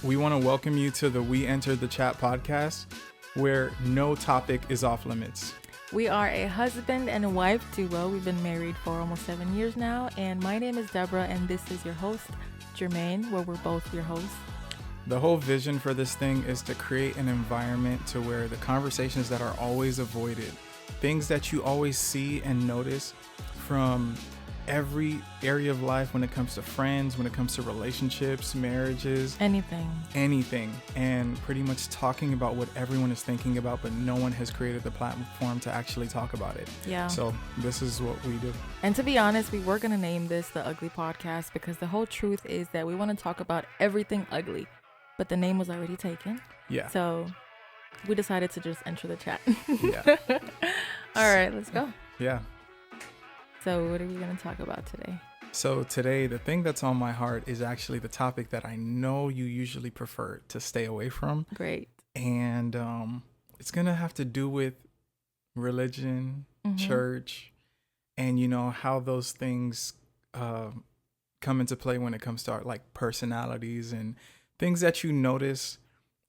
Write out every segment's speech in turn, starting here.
We want to welcome you to the We Entered the Chat podcast, where no topic is off limits. We are a husband and wife duo. We've been married for almost 7 years now. And my name is Deborah, and this is your host, Jermaine, where we're both your hosts. The whole vision for this thing is to create an environment to where the conversations that are always avoided, things that you always see and notice from every area of life when it comes to friends, when it comes to relationships, marriages, anything, and pretty much talking about what everyone is thinking about, but no one has created the platform to actually talk about it. Yeah. So this is what we do. And to be honest, we were going to name this the Ugly Podcast because the whole truth is that we want to talk about everything ugly, but the name was already taken. Yeah. So we decided to just enter the chat. Yeah. All right, let's go. Yeah. So what are we going to talk about today? So today, the thing that's on my heart is actually the topic that I know you usually prefer to stay away from. Great. And it's going to have to do with religion, church, and, you know, how those things come into play when it comes to our, like, personalities and things that you notice.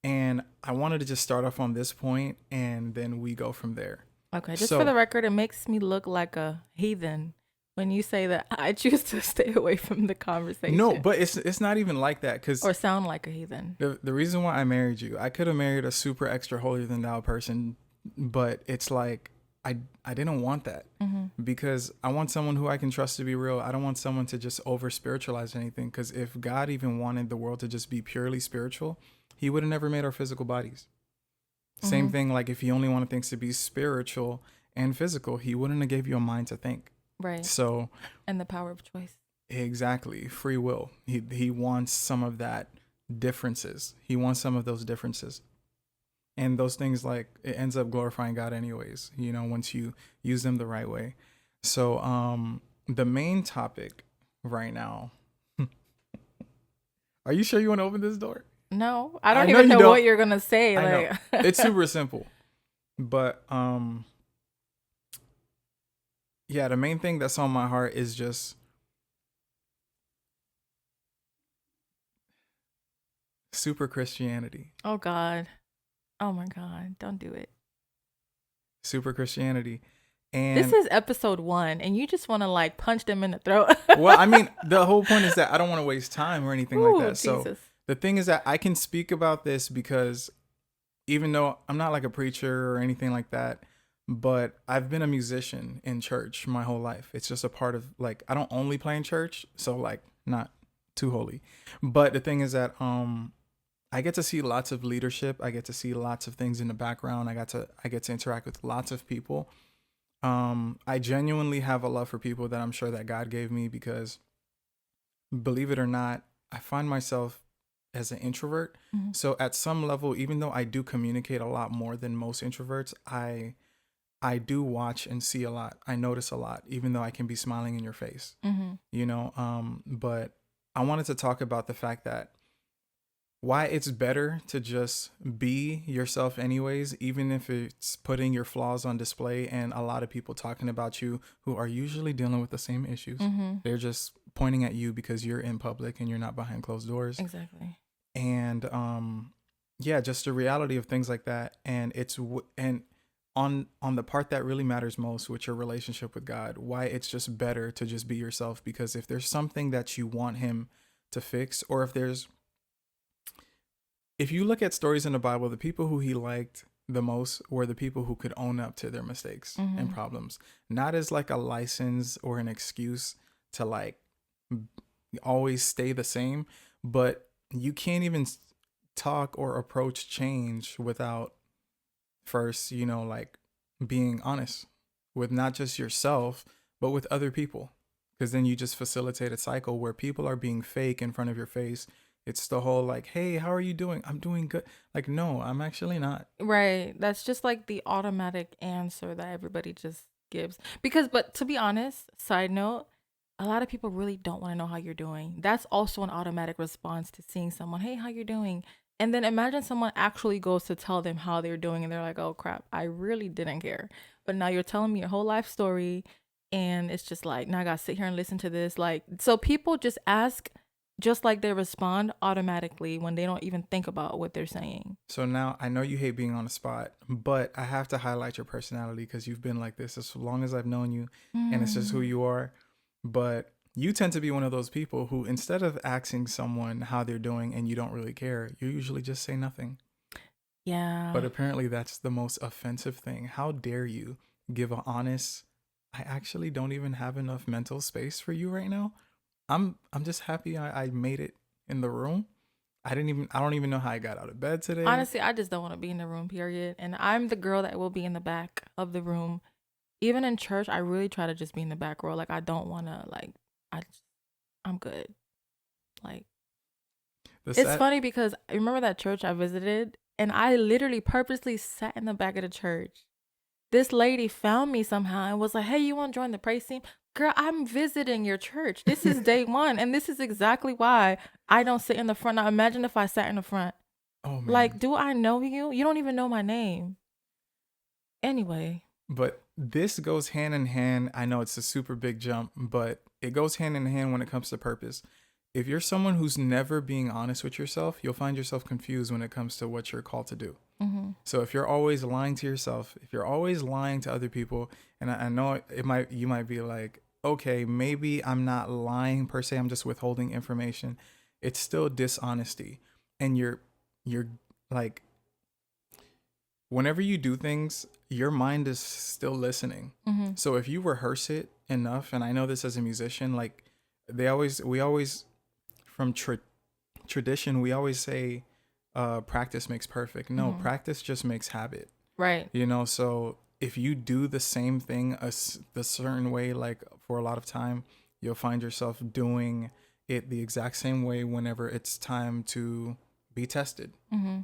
And I wanted to just start off on this point, and then we go from there. Okay, just for the record, it makes me look like a heathen when you say that I choose to stay away from the conversation. No, but it's not even like that. Or sound like a heathen. The reason why I married you, I could have married a super extra holier-than-thou person, but it's like I didn't want that because I want someone who I can trust to be real. I don't want someone to just over-spiritualize anything, because if God even wanted the world to just be purely spiritual, he would have never made our physical bodies. Same thing, like if he only wanted things to be spiritual and physical, he wouldn't have gave you a mind to think. Right. So, and the power of choice. Exactly. Free will. He wants some of that differences. He wants some of those differences. And those things, like, it ends up glorifying God anyways, you know, once you use them the right way. So, the main topic right now. Are you sure you want to open this door? No, I don't even know what you're going to say. I know. It's super simple. But, yeah, the main thing that's on my heart is just super Christianity. Oh, God. Oh, my God. Don't do it. Super Christianity. And this is episode 1, and you just want to, like, punch them in the throat. Well, I mean, the whole point is that I don't want to waste time or anything like that. Jesus. So the thing is that I can speak about this because even though I'm not like a preacher or anything like that, but I've been a musician in church my whole life. It's just a part of, like, I don't only play in church, so, like, not too holy. But the thing is that I get to see lots of leadership. I get to see lots of things in the background. I get to interact with lots of people. I genuinely have a love for people that I'm sure that God gave me because, believe it or not, I find myself as an introvert. So at some level, even though I do communicate a lot more than most introverts, I do watch and see a lot. I notice a lot, even though I can be smiling in your face, you know? But I wanted to talk about the fact that why it's better to just be yourself anyways, even if it's putting your flaws on display and a lot of people talking about you who are usually dealing with the same issues. They're just pointing at you because you're in public and you're not behind closed doors. Exactly. And yeah, just the reality of things like that. And on the part that really matters most, with your relationship with God, why it's just better to just be yourself. Because if there's something that you want him to fix, or if you look at stories in the Bible, the people who he liked the most were the people who could own up to their mistakes and problems, not as like a license or an excuse to like always stay the same, but you can't even talk or approach change without first, you know, like being honest with not just yourself, but with other people. Because then you just facilitate a cycle where people are being fake in front of your face. It's the whole like, hey, how are you doing? I'm doing good. Like, no, I'm actually not. Right. That's just like the automatic answer that everybody just gives. But to be honest, side note, a lot of people really don't want to know how you're doing. That's also an automatic response to seeing someone, hey, how you doing? And then imagine someone actually goes to tell them how they're doing and they're like, oh crap, I really didn't care. But now you're telling me your whole life story and it's just like, now I gotta sit here and listen to this. Like, so people just ask just like they respond automatically when they don't even think about what they're saying. So now I know you hate being on the spot, but I have to highlight your personality because you've been like this as long as I've known you, and it's just who Mm, you are. But you tend to be one of those people who, instead of asking someone how they're doing and you don't really care, you usually just say nothing. yeah. But apparently that's the most offensive thing. How dare you give an honest, I actually don't even have enough mental space for you right now. I'm just happy I made it in the room. I don't even know how I got out of bed today. Honestly, I just don't want to be in the room, period. And I'm the girl that will be in the back of the room. Even in church, I really try to just be in the back row. Like, I don't want to, like, I, I'm good. Like, The it's set funny because I remember that church I visited, and I literally purposely sat in the back of the church. This lady found me somehow and was like, "Hey, you want to join the praise team?" Girl, I'm visiting your church. This is day one, and this is exactly why I don't sit in the front. Now, imagine if I sat in the front. Oh Like, man. do I know you? You don't even know my name. Anyway. But this goes hand in hand. I know it's a super big jump, but it goes hand in hand when it comes to purpose. If you're someone who's never being honest with yourself, you'll find yourself confused when it comes to what you're called to do. Mm-hmm. So if you're always lying to yourself, if you're always lying to other people, and I know you might be like, okay, maybe I'm not lying per se, I'm just withholding information. It's still dishonesty. And you're like, whenever you do things, your mind is still listening. Mm-hmm. So if you rehearse it enough, and I know this as a musician, like we always from tradition, we always say, practice makes perfect. No, Mm-hmm. practice just makes habit. Right. You know, so if you do the same thing the certain way, like for a lot of time, you'll find yourself doing it the exact same way whenever it's time to be tested. Mm-hmm.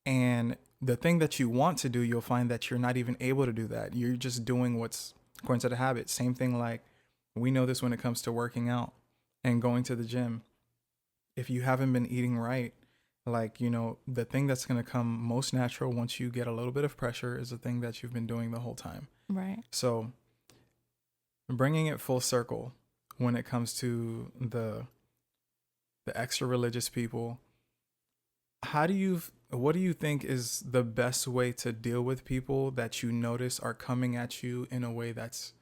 And the thing that you want to do, you'll find that you're not even able to do that. You're just doing what's according to the habit. Same thing, like we know this when it comes to working out and going to the gym. If you haven't been eating right, like, the thing that's going to come most natural once you get a little bit of pressure is the thing that you've been doing the whole time. Right. So bringing it full circle when it comes to the extra religious people, what do you think is the best way to deal with people that you notice are coming at you in a way that's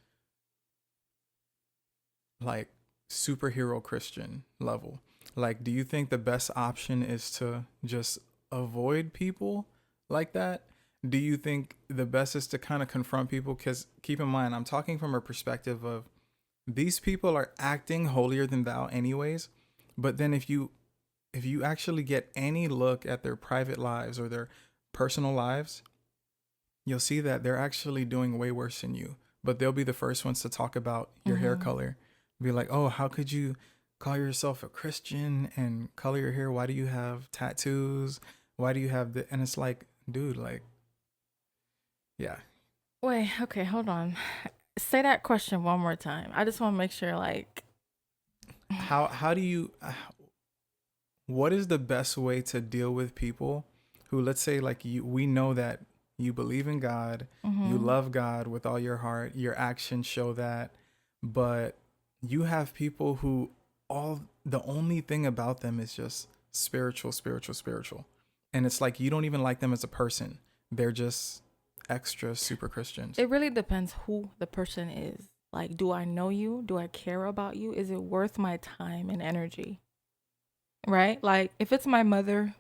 like superhero Christian level? Like, do you think the best option is to just avoid people like that? Do you think the best is to kind of confront people? Because keep in mind, I'm talking from a perspective of these people are acting holier than thou anyways. But then if you actually get any look at their private lives or their personal lives, you'll see that they're actually doing way worse than you. But they'll be the first ones to talk about your hair Mm-hmm. color. Be like, oh, how could you call yourself a Christian and color your hair? Why do you have tattoos? Why do you have the? And it's like, dude, like, yeah. Wait, okay, hold on. Say that question one more time. I just want to make sure, like, How do you? What is the best way to deal with people who, let's say, like you? We know that you believe in God, you mm-hmm. love God with all your heart. Your actions show that, but you have people who all the only thing about them is just spiritual, spiritual, spiritual, and it's like you don't even like them as a person. They're just extra super Christians. It really depends who the person is. Like, do I know you? Do I care about you? Is it worth my time and energy? Right? Like, if it's my mother,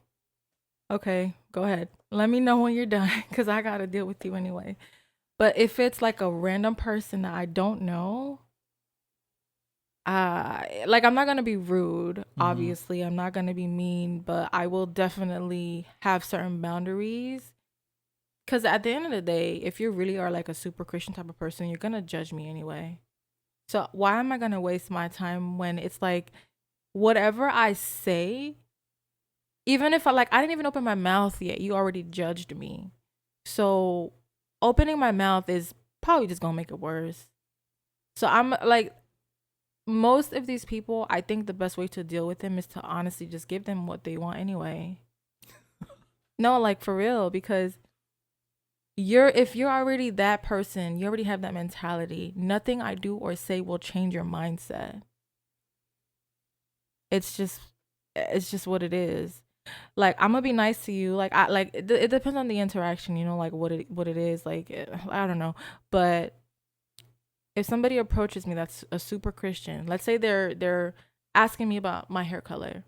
okay, go ahead. Let me know when you're done because I got to deal with you anyway. But if it's like a random person that I don't know, like, I'm not going to be rude. Mm-hmm. Obviously, I'm not going to be mean, but I will definitely have certain boundaries. Because at the end of the day, if you really are like a super Christian type of person, you're going to judge me anyway. So why am I going to waste my time when it's like whatever I say, even if I didn't even open my mouth yet, you already judged me. So opening my mouth is probably just going to make it worse. So I'm like, most of these people, I think the best way to deal with them is to honestly just give them what they want anyway. No, like for real, because if you're already that person, you already have that mentality. Nothing I do or say will change your mindset. It's just it's just what it is. Like, I'm gonna be nice to you. Like, I like it depends on the interaction, you know, like what it is. Like, I don't know, but if somebody approaches me that's a super Christian, let's say they're asking me about my hair color,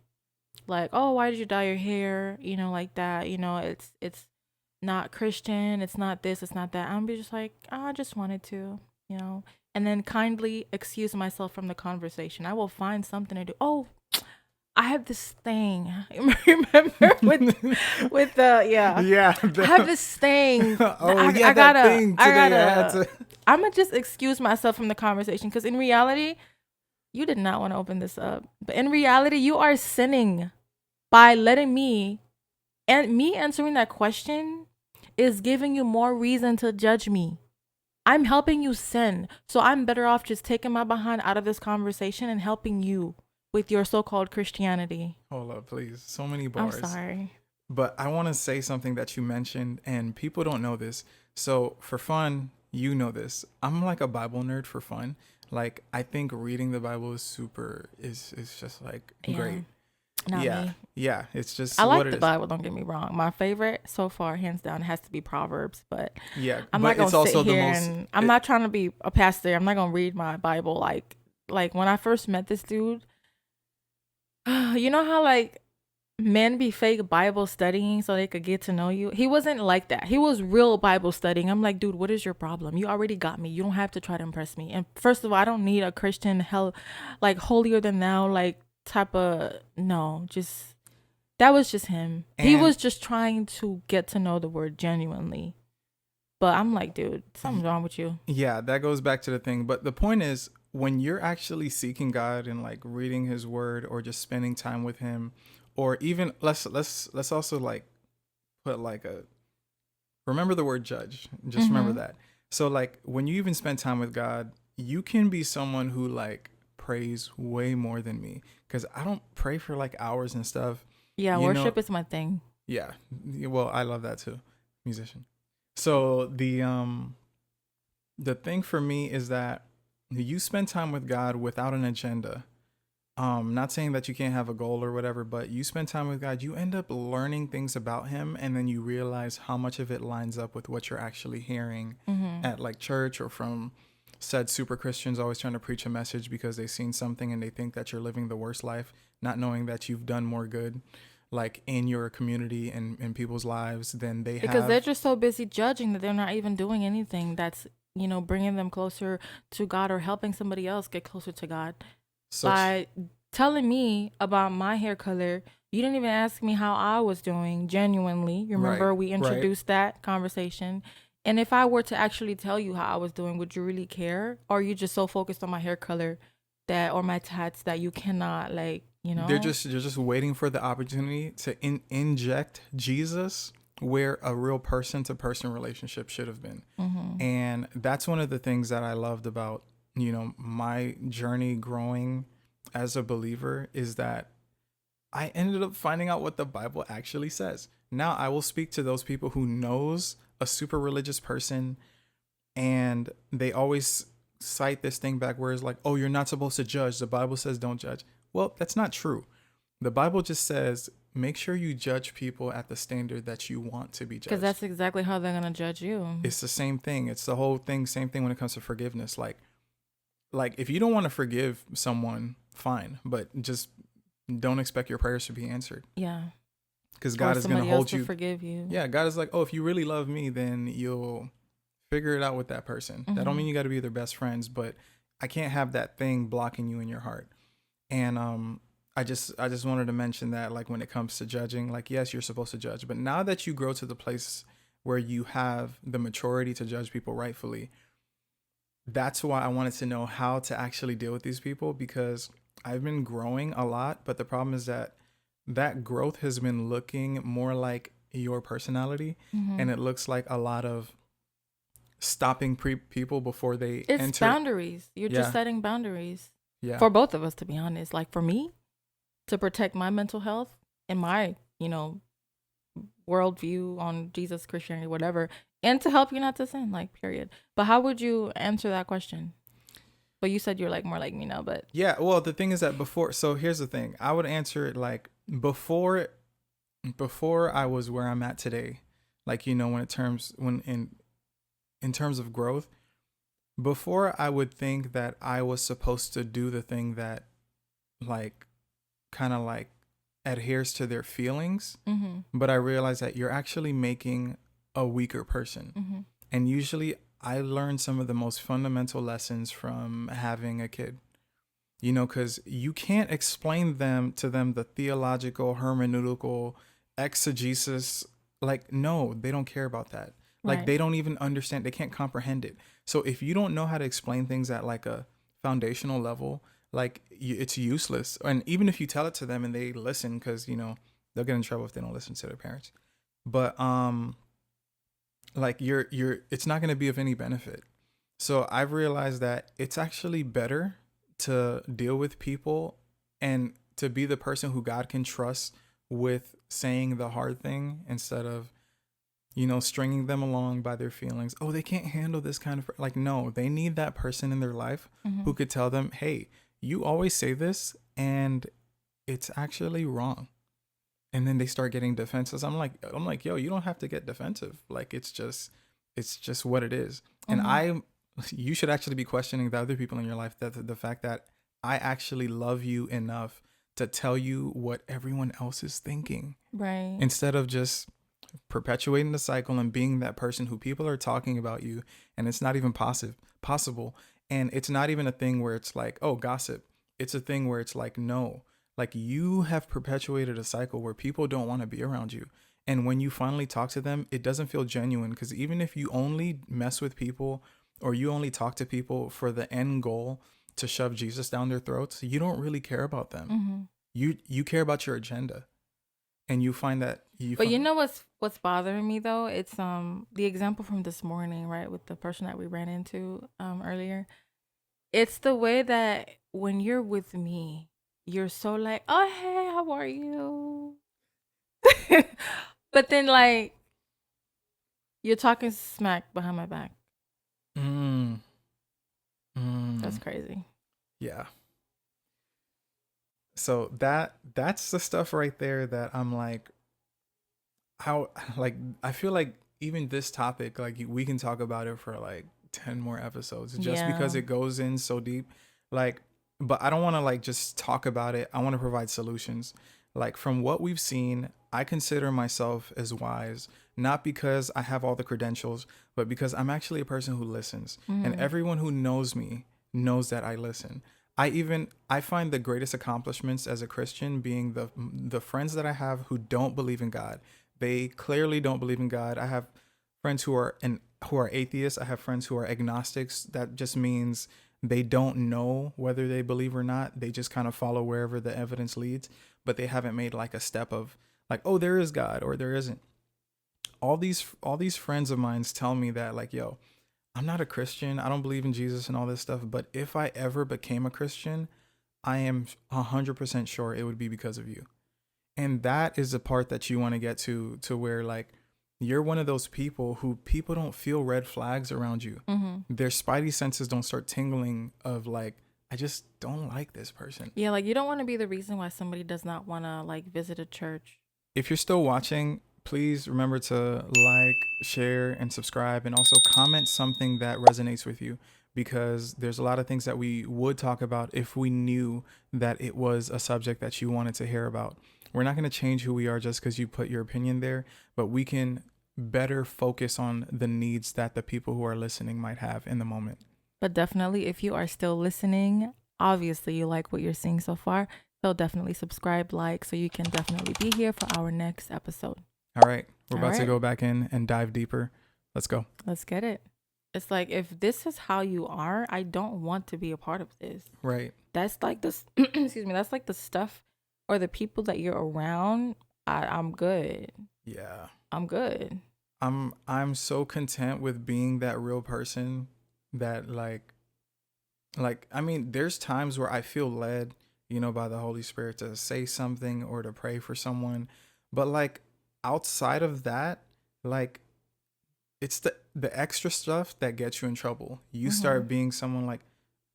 like, oh, why did you dye your hair, you know, like that, you know, it's not Christian, it's not this, it's not that. I'm be just like, oh, I just wanted to, you know, and then kindly excuse myself from the conversation. I will find something to do. Oh, I have this thing. Remember with the yeah. Yeah. I have this thing. Oh yeah, that thing today. I had to. I'm gonna just excuse myself from the conversation because in reality, you did not want to open this up. But in reality, you are sinning by letting me, and me answering that question is giving you more reason to judge me. I'm helping you sin. So I'm better off just taking my behind out of this conversation and helping you with your so-called Christianity. Hold up, please. So many bars. I'm sorry. But I want to say something that you mentioned, and people don't know this. So for fun, you know this. I'm like a Bible nerd for fun. Like, I think reading the Bible is just like great. Not me. Yeah. It's just I like the Bible, don't get me wrong. My favorite so far, hands down, has to be Proverbs. But yeah, I'm not gonna sit here and I'm not trying to be a pastor. I'm not gonna read my Bible like when I first met this dude. You know how like men be fake Bible studying so they could get to know you? He wasn't like that. He was real Bible studying. I'm like, dude, what is your problem? You already got me. You don't have to try to impress me. And first of all, I don't need a Christian like holier-than-thou like type of no. Just that was just him. And he was just trying to get to know the word genuinely. But I'm like, dude, something's wrong with you. Yeah, that goes back to the thing. But the point is, when you're actually seeking God and like reading his word or just spending time with him, or even let's also like put like remember the word judge. Just remember that. So like when you even spend time with God, you can be someone who like prays way more than me, because I don't pray for like hours and stuff. Yeah, worship is my thing. Yeah. Well, I love that too. Musician. So the thing for me is that you spend time with God without an agenda. Not saying that you can't have a goal or whatever, but you spend time with God, you end up learning things about him, and then you realize how much of it lines up with what you're actually hearing at like church or from said super Christians always trying to preach a message because they've seen something and they think that you're living the worst life, not knowing that you've done more good like in your community and in people's lives than they have. Because they're just so busy judging that they're not even doing anything that's, you know, bringing them closer to God or helping somebody else get closer to God. By telling me about my hair color, you didn't even ask me how I was doing genuinely. You remember we introduced that conversation. And if I were to actually tell you how I was doing, would you really care? Or are you just so focused on my hair color that or my tats that you cannot like, you know? They're just waiting for the opportunity to inject Jesus where a real person to person relationship should have been. And that's one of the things that I loved about, you know, my journey growing as a believer is that I ended up finding out what the Bible actually says. Now I will speak to those people who knows a super religious person and they always cite this thing back where it's like, oh, you're not supposed to judge. The Bible says don't judge. Well, that's not true. The Bible just says make sure you judge people at the standard that you want to be judged. Because that's exactly how they're going to judge you. It's the same thing. It's the whole thing. Same thing when it comes to forgiveness. Like if you don't want to forgive someone, fine, but just don't expect your prayers to be answered. Yeah. Because God is going to hold you. Forgive you. Yeah. God is like, oh, if you really love me, then you'll figure it out with that person. That don't mean you got to be their best friends, but I can't have that thing blocking you in your heart. And I just wanted to mention that, like, when it comes to judging, like, yes, you're supposed to judge, but now that you grow to the place where you have the maturity to judge people rightfully, that's why I wanted to know how to actually deal with these people, because I've been growing a lot, but the problem is that growth has been looking more like your personality, and it looks like a lot of stopping people before they enter. It's boundaries. You're just setting boundaries. Yeah. For both of us, to be honest. Like for me, to protect my mental health and my, you know, worldview on Jesus, Christianity, whatever, and to help you not to sin, like, period. But how would you answer that question? Well, you said you're like more like me now, but yeah. Well, the thing is that so here's the thing. I would answer it like before before I was where I'm at today, like, you know, when in terms of growth, before I would think that I was supposed to do the thing that like kind of like adheres to their feelings, Mm-hmm. but I realized that you're actually making a weaker person. Mm-hmm. And usually I learned some of the most fundamental lessons from having a kid. You know, because you can't explain them to them the theological, hermeneutical, exegesis. Like, no, they don't care about that. Like, Right. they don't even understand. They can't comprehend it. So if you don't know how to explain things at like a foundational level, like it's useless. And even if you tell it to them and they listen, because you know they'll get in trouble if they don't listen to their parents. But like it's not going to be of any benefit. So I've realized that it's actually better to deal with people and to be the person who God can trust with saying the hard thing instead of, you know, stringing them along by their feelings. Oh, they can't handle this kind of, like, no, they need that person in their life Mm-hmm. who could tell them, hey, you always say this and it's actually wrong. And then they start getting defenses. I'm like, yo, you don't have to get defensive. Like, it's just what it is. And Mm-hmm. you should actually be questioning the other people in your life, that the fact that I actually love you enough to tell you what everyone else is thinking Right. instead of just perpetuating the cycle and being that person who people are talking about you and it's not even possible. And it's not even a thing where it's like, oh, gossip. It's a thing where it's like, no, like you have perpetuated a cycle where people don't want to be around you. And when you finally talk to them, it doesn't feel genuine, because even if you only mess with people or you only talk to people for the end goal to shove Jesus down their throats, you don't really care about them. Mm-hmm. You care about your agenda. And you find that you But you find know what's bothering me though? It's the example from this morning, right, with the person that we ran into earlier. It's the way that when you're with me, you're so like, "Oh, hey, how are you?" But then like you're talking smack behind my back. mm, That's mm, crazy. yeah. So that's the stuff right there that I'm like, how, like, I feel like even this topic, like we can talk about it for like 10 more episodes just because Yeah. it goes in so deep. Like, but I don't want to like just talk about it. I want to provide solutions. Like, from what we've seen, I consider myself as wise, not because I have all the credentials, but because I'm actually a person who listens. And Mm-hmm. everyone who knows me knows that I listen. I find the greatest accomplishments as a Christian being the friends that I have who don't believe in God. They clearly don't believe in God. I have friends who are atheists. I have friends who are agnostics. That just means they don't know whether they believe or not. They just kind of follow wherever the evidence leads, but they haven't made like a step of like, oh, there is God or there isn't. All these friends of mine tell me that, like, yo, I'm not a Christian. I don't believe in Jesus and all this stuff, but if I ever became a Christian, I am 100% sure it would be because of you. And that is the part that you want to get to where like you're one of those people who people don't feel red flags around you. Mm-hmm. Their spidey senses don't start tingling of like, I just don't like this person. Yeah, like you don't want to be the reason why somebody does not want to like visit a church. If you're still watching, please remember to like, share, and subscribe, and also comment something that resonates with you, because there's a lot of things that we would talk about if we knew that it was a subject that you wanted to hear about. We're not going to change who we are just because you put your opinion there, but we can better focus on the needs that the people who are listening might have in the moment. But definitely, if you are still listening, obviously you like what you're seeing so far. So definitely subscribe, like, so you can definitely be here for our next episode. All right, we're All about to right, go back in and dive deeper. Let's go. let's get it. It's like if this is how you are, I don't want to be a part of this. Right. That's like this. Excuse me. That's like the stuff or the people that you're around. I'm good. Yeah. I'm good. I'm so content with being that real person that like I mean, there's times where I feel led, you know, by the Holy Spirit to say something or to pray for someone, but like outside of that, like it's the extra stuff that gets you in trouble. You Mm-hmm. start being someone like,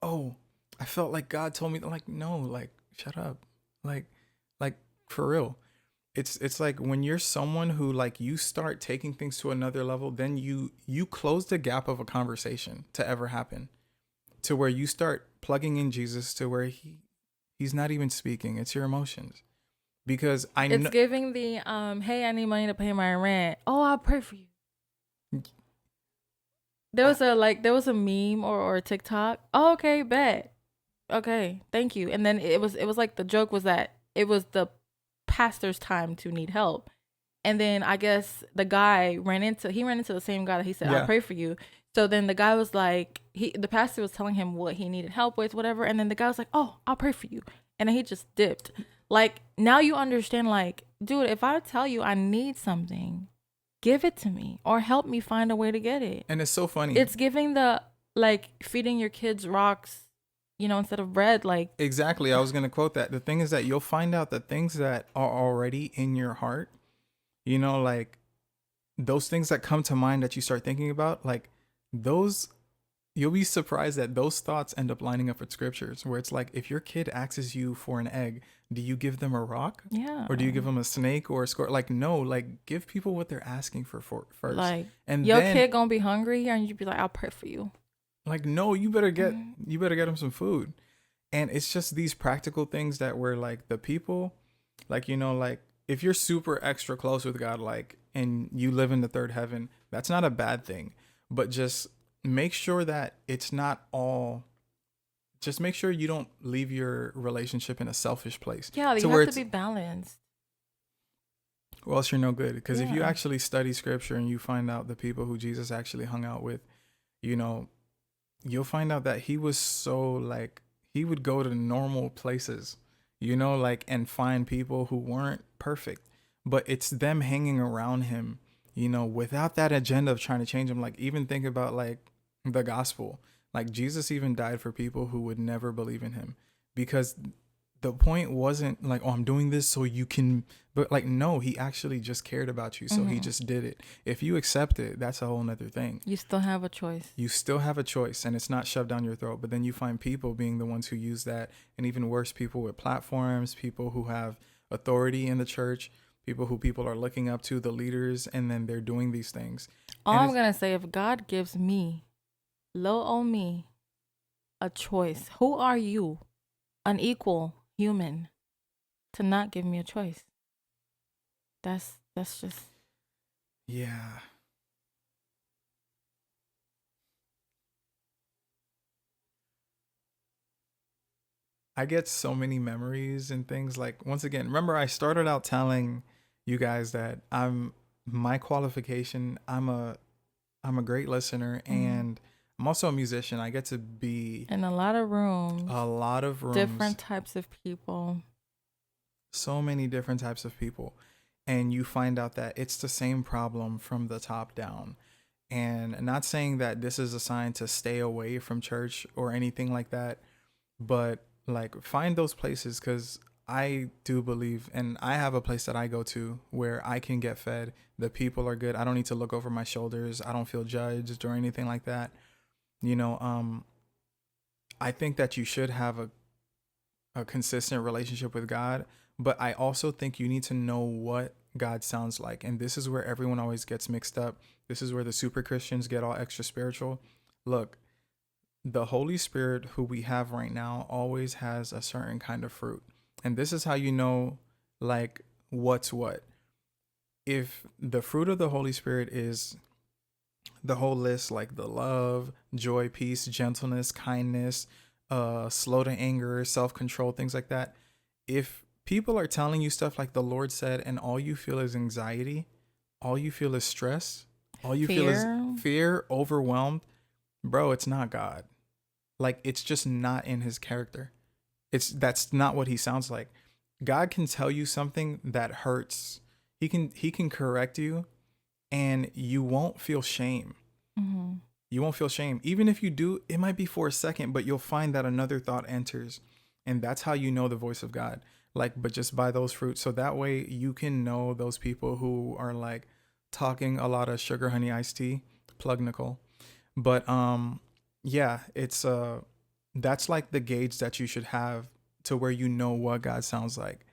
"Oh, I felt like God told me," like, no, like shut up. Like like For real. It's like when you're someone who like you start taking things to another level, then you close the gap of a conversation to ever happen, to where you start plugging in Jesus to where he's not even speaking. It's your emotions. Because I It's know giving the hey, I need money to pay my rent. Oh, I'll pray for you. There was a meme or a TikTok. Oh, okay, bet. Okay, thank you. And then it was like the joke was that it was the pastor's time to need help. And then I guess the guy ran into the same guy that he said, I'll yeah. pray for you. So then the guy was like, the pastor was telling him what he needed help with, whatever. And then the guy was like, oh, I'll pray for you. And then he just dipped. Like, now you understand, like, dude, if I tell you I need something, give it to me or help me find a way to get it. And it's so funny. It's giving the, like, feeding your kids rocks, instead of bread. Like, Exactly. I was going to quote that. The thing is that you'll find out the things that are already in your heart, like those things that come to mind that you start thinking about, like those, you'll be surprised that those thoughts end up lining up with scriptures where it's like, if your kid asks you for an egg, do you give them a rock? yeah. Or do you give them a snake or a scorpion? Like, no, like give people what they're asking for first. Like, And your then, kid gonna be hungry here and you be like, I'll pray for you. like, no, you better get them some food. And it's just these practical things that we're like the people, like, like if you're super extra close with God, like, and you live in the third heaven, that's not a bad thing. But just make sure that it's not all, just make sure you don't leave your relationship in a selfish place. Yeah, you have to be balanced. Or else you're no good. Because if you Yeah. actually study scripture and you find out the people who Jesus actually hung out with, you'll find out that he was so like, he would go to normal places, like, and find people who weren't perfect, but it's them hanging around him, without that agenda of trying to change him. Like, even think about like the gospel, like Jesus even died for people who would never believe in him, because the point wasn't like, oh, I'm doing this so you can, but like, no, he actually just cared about you. So he just did it. If you accept it, that's a whole nother thing. You still have a choice. You still have a choice, and it's not shoved down your throat. But then you find people being the ones who use that, and even worse, people with platforms, people who have authority in the church, people are looking up to, the leaders, and then they're doing these things. All I'm going to say, if God gives me, low on me, a choice, who are you, an equal human, to not give me a choice? That's just, Yeah. I get so many memories and things. Like, once again, remember I started out telling you guys that my qualification, I'm a great listener, and I'm also a musician. I get to be in a lot of rooms, different types of people, so many different types of people. And you find out that it's the same problem from the top down. And not saying that this is a sign to stay away from church or anything like that, but like, find those places, because I do believe, and I have a place that I go to where I can get fed. The people are good. I don't need to look over my shoulders. I don't feel judged or anything like that. I think that you should have a consistent relationship with God, but I also think you need to know what God sounds like. And this is where everyone always gets mixed up. This is where the super Christians get all extra spiritual. Look, the Holy Spirit who we have right now always has a certain kind of fruit. And this is how you know, like, what's what. If the fruit of the Holy Spirit is the whole list, like the love, joy, peace, gentleness, kindness, slow to anger, self-control, things like that. If people are telling you stuff like the Lord said, and all you feel is anxiety, all you feel is stress, all you feel is fear, overwhelmed, bro, it's not God. Like, it's just not in his character. That's not what he sounds like. God can tell you something that hurts. He can correct you, and you won't feel shame. Mm-hmm. You won't feel shame. Even if you do, it might be for a second, but you'll find that another thought enters. And that's how you know the voice of God. Like, but just by those fruits. So that way you can know those people who are like talking a lot of sugar, honey, iced tea, plug Nicole. But yeah, it's that's like the gauge that you should have to where you know what God sounds like.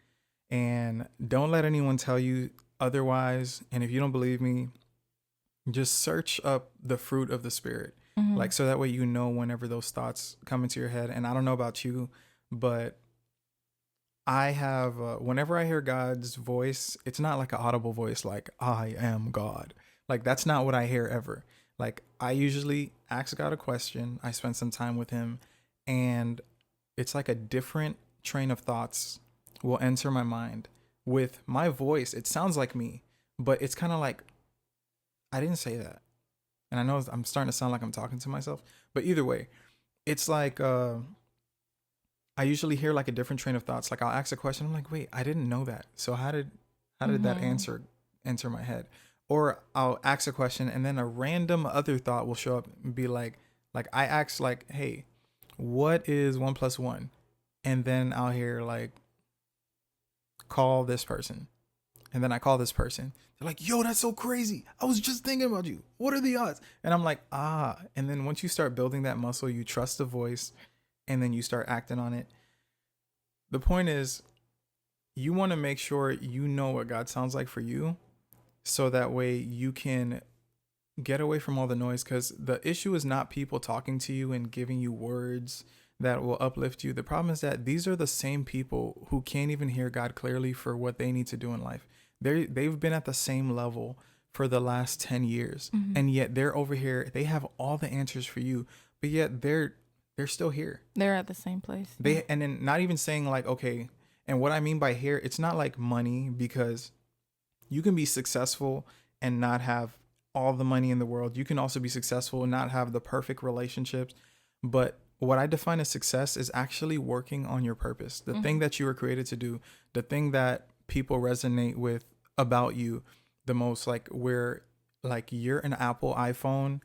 And don't let anyone tell you otherwise. And if you don't believe me, just search up the fruit of the spirit. Mm-hmm. Like, so that way you know whenever those thoughts come into your head. And I don't know about you, but I have, whenever I hear God's voice, it's not like an audible voice, like, I am God. Like, that's not what I hear ever. Like, I usually ask God a question, I spend some time with Him, and it's like a different train of thoughts will enter my mind. With my voice, it sounds like me, but it's kind of like, I didn't say that. And I know I'm starting to sound like I'm talking to myself, but either way, it's like, I usually hear like a different train of thoughts. Like, I'll ask a question, I'm like, wait, I didn't know that. So how did that Mm-hmm. answer enter my head? Or I'll ask a question and then a random other thought will show up and be like I ask like, hey, what is 1 plus 1? And then I'll hear like, call this person. And then I call this person. They're like, yo, that's so crazy. I was just thinking about you. What are the odds? And I'm like, ah. And then once you start building that muscle, you trust the voice and then you start acting on it. The point is, you want to make sure you know what God sounds like for you, so that way you can get away from all the noise. Because the issue is not people talking to you and giving you words that will uplift you. The problem is that these are the same people who can't even hear God clearly for what they need to do in life. They've been at the same level for the last 10 years, Mm-hmm. and yet they're over here. They have all the answers for you, but yet they're still here. They're at the same place. Yeah. They, and then not even saying like, okay, and what I mean by here, it's not like money, because you can be successful and not have all the money in the world. You can also be successful and not have the perfect relationships. But what I define as success is actually working on your purpose, the Mm-hmm. thing that you were created to do, the thing that people resonate with about you the most. Like, where like you're an Apple iPhone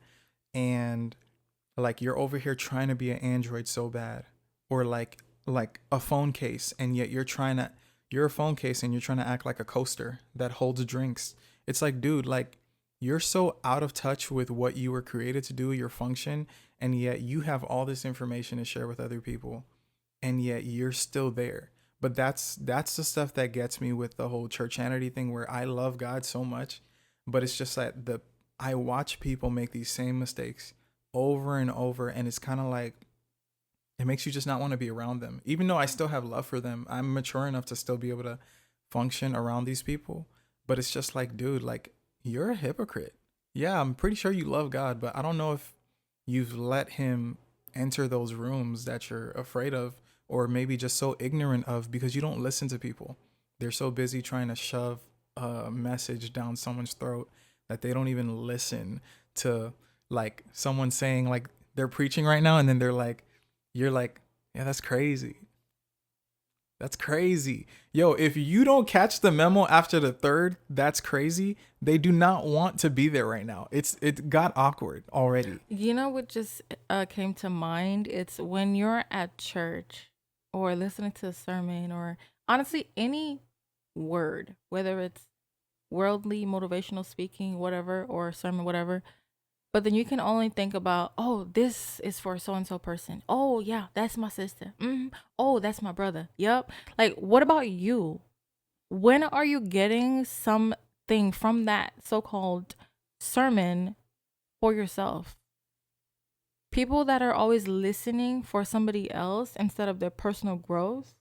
and like you're over here trying to be an Android so bad, or like a phone case, and yet you're a phone case and you're trying to act like a coaster that holds drinks. It's like, dude, like, you're so out of touch with what you were created to do, your function, and yet you have all this information to share with other people, and yet you're still there. But that's the stuff that gets me with the whole churchianity thing, where I love God so much, but it's just that the I watch people make these same mistakes over and over, and it's kind of like, it makes you just not want to be around them. Even though I still have love for them, I'm mature enough to still be able to function around these people, but it's just like, dude, like, you're a hypocrite. Yeah, I'm pretty sure you love God, but I don't know if you've let him enter those rooms that you're afraid of, or maybe just so ignorant of, because you don't listen to people. They're so busy trying to shove a message down someone's throat that they don't even listen to, like, someone saying, like, they're preaching right now, and then they're like, you're like, yeah, that's crazy. That's crazy. Yo, if you don't catch the memo after the third, that's crazy. They do not want to be there right now. It got awkward already. You know what just came to mind? It's when you're at church or listening to a sermon, or honestly any word, whether it's worldly, motivational speaking, whatever, or sermon, whatever. But then you can only think about, oh, this is for so and so person. Oh, yeah, that's my sister. Oh, that's my brother. Yep. Like, what about you? When are you getting something from that so called sermon for yourself? People that are always listening for somebody else instead of their personal growth.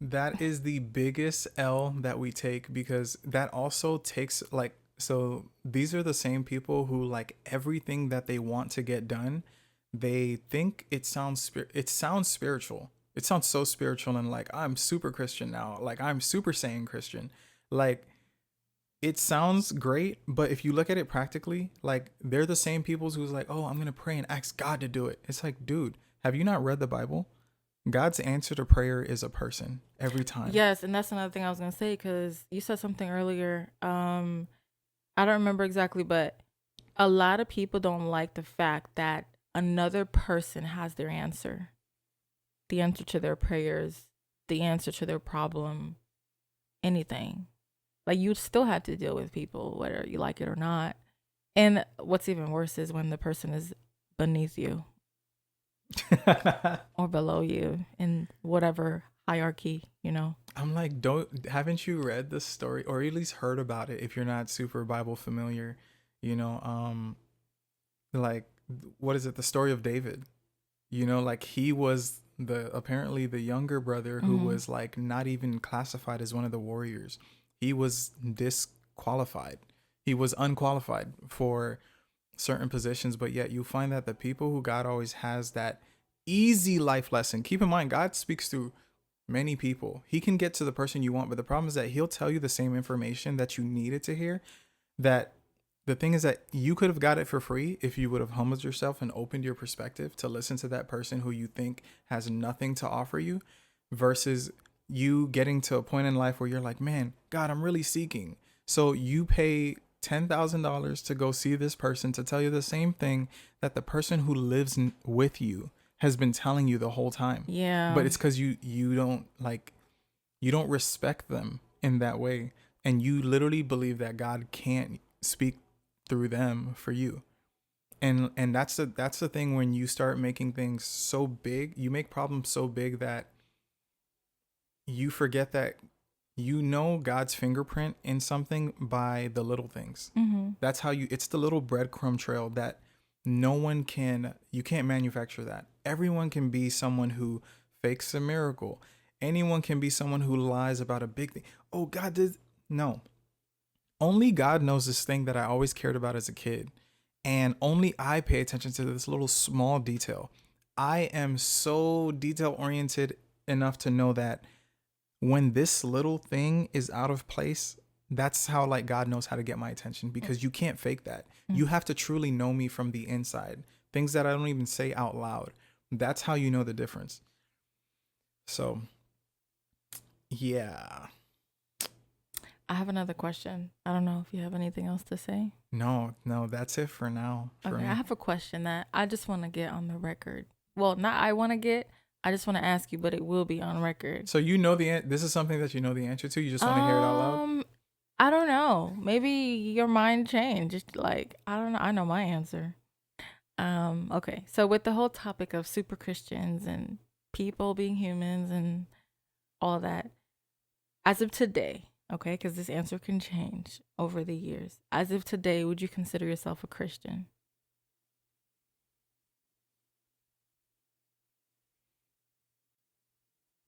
That is the biggest L that we take, because that also takes, like, so these are the same people who, like, everything that they want to get done, they think it sounds spiritual. It sounds so spiritual, and like, I'm super Christian now. Like, I'm super sane Christian. Like, it sounds great, but if you look at it practically, like, they're the same people who's like, oh, I'm gonna pray and ask God to do it. It's like, dude, have you not read the Bible? God's answer to prayer is a person every time. Yes, and that's another thing I was gonna say, because you said something earlier. I don't remember exactly, but a lot of people don't like the fact that another person has their answer, the answer to their prayers, the answer to their problem, anything. Like, you still have to deal with people, whether you like it or not. And what's even worse is when the person is beneath you or below you in whatever hierarchy, you know. I'm like, haven't you read the story or at least heard about it if you're not super Bible familiar? You know, like what is it? The story of David. You know, like he was apparently the younger brother who Mm-hmm. was like not even classified as one of the warriors. He was disqualified. He was unqualified for certain positions, but yet you find that the people who God always has that easy life lesson. Keep in mind, God speaks through many people. He can get to the person you want, but the problem is that he'll tell you the same information that you needed to hear. That the thing is that you could have got it for free if you would have humbled yourself and opened your perspective to listen to that person who you think has nothing to offer you, versus you getting to a point in life where you're like, man, God, I'm really seeking. So you pay $10,000 to go see this person to tell you the same thing that the person who lives with you has been telling you the whole time. Yeah. But it's because you don't respect them in that way, and you literally believe that God can't speak through them for you. And that's the thing. When you start making things so big, you make problems so big that you forget that you know God's fingerprint in something by the little things. Mm-hmm. That's how it's the little breadcrumb trail that you can't manufacture that. Everyone can be someone who fakes a miracle. Anyone can be someone who lies about a big thing. Oh, God did. No. Only God knows this thing that I always cared about as a kid. And only I pay attention to this little small detail. I am so detail oriented enough to know that when this little thing is out of place, that's how like God knows how to get my attention, because you can't fake that. You have to truly know me from the inside. Things that I don't even say out loud. That's how you know the difference. So, yeah. I have another question. I don't know if you have anything else to say. No, that's it for now. Okay, I have a question that I just want to get on the record. Well, not I want to get. I just want to ask you, but it will be on record. So you know this is something that you know the answer to. You just want to hear it out loud. I don't know. Maybe your mind changed. Like, I don't know. I know my answer. Okay. So with the whole topic of super Christians and people being humans and all that, as of today, okay, because this answer can change over the years. As of today, would you consider yourself a Christian?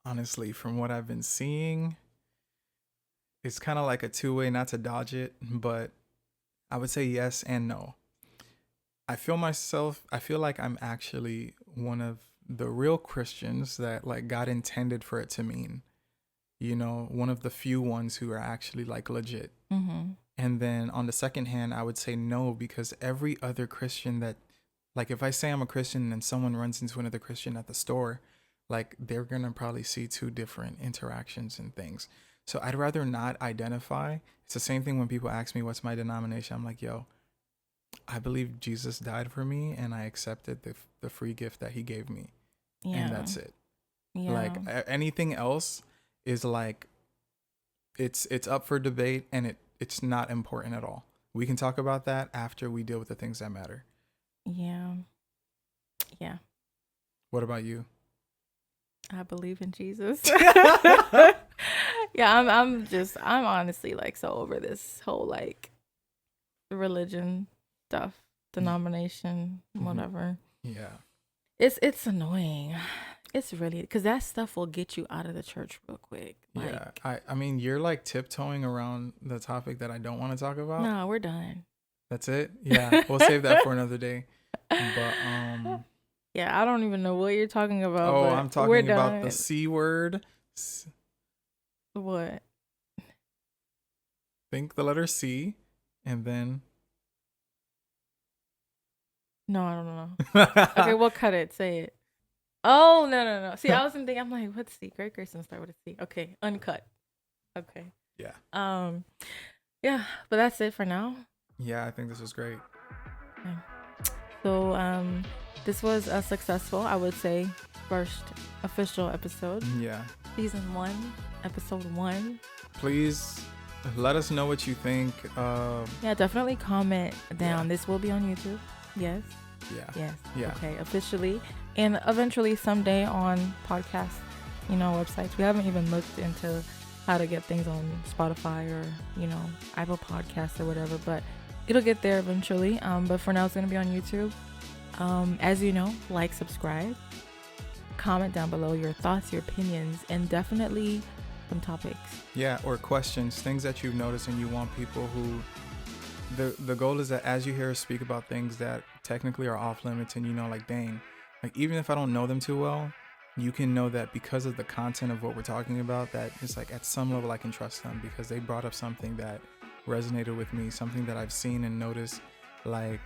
Honestly, from what I've been seeing, it's kind of like a two-way, not to dodge it, but I would say yes and no. I feel like I'm actually one of the real Christians that like God intended for it to mean. You know, one of the few ones who are actually like legit. Mm-hmm. And then on the second hand, I would say no, because every other Christian that, like if I say I'm a Christian and someone runs into another Christian at the store, like they're going to probably see two different interactions and things. So I'd rather not identify. It's the same thing when people ask me what's my denomination. I'm like, yo, I believe Jesus died for me and I accepted the free gift that he gave me. Yeah. And that's it. Yeah. Like anything else is like, it's up for debate, and it's not important at all. We can talk about that after we deal with the things that matter. Yeah. Yeah. What about you? I believe in Jesus. Yeah, I'm honestly like so over this whole like religion stuff, denomination, whatever. Yeah. It's annoying. It's really, because that stuff will get you out of the church real quick. Like, yeah. I mean, you're like tiptoeing around the topic that I don't want to talk about. No, we're done. That's it? Yeah. We'll save that for another day. But yeah, I don't even know what you're talking about. Oh, but I'm talking about the C word. What? Think the letter C and then No, I don't know. Okay, we'll cut it. Say it. Oh, no. See, I was thinking, I'm like, what's C? Great Grayson start with a C. Okay, uncut. Okay. Yeah. Yeah, but that's it for now. Yeah, I think this was great. Okay. So, this was a successful, I would say, first official episode. Yeah. Season 1, episode 1. Please let us know what you think. Yeah, definitely comment down. Yeah. This will be on YouTube. Yes. Yeah. Yes. Yeah. Okay, officially. And eventually someday on podcast. websites. We haven't even looked into how to get things on Spotify or, Apple Podcasts or whatever, but it'll get there eventually. But for now, it's going to be on YouTube. As you know, like, subscribe, comment down below your thoughts, your opinions, and definitely some topics. Yeah, or questions, things that you've noticed and you want people who... The goal is that as you hear us speak about things that technically are off limits and like, dang, like even if I don't know them too well, you can know that because of the content of what we're talking about, that it's like at some level I can trust them because they brought up something that resonated with me, something that I've seen and noticed. Like,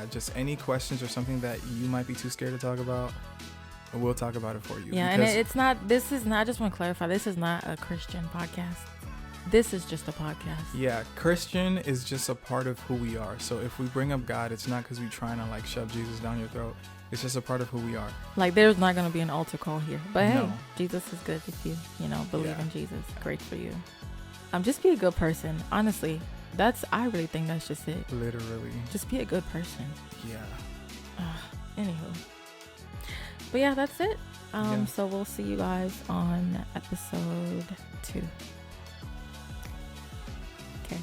just any questions or something that you might be too scared to talk about, we'll talk about it for you. Yeah, and this is not, I just want to clarify, this is not a Christian podcast. This is just a podcast. Yeah, Christian is just a part of who we are. So if we bring up God, it's not because we're trying to like shove Jesus down your throat. It's just a part of who we are. Like, there's not going to be an altar call here. But hey, No. Jesus is good if you, believe in Jesus. Great for you. Just be a good person. Honestly, I really think that's just it. Literally. Just be a good person. Yeah. Anywho. But yeah, that's it. So we'll see you guys on episode 2. Okay.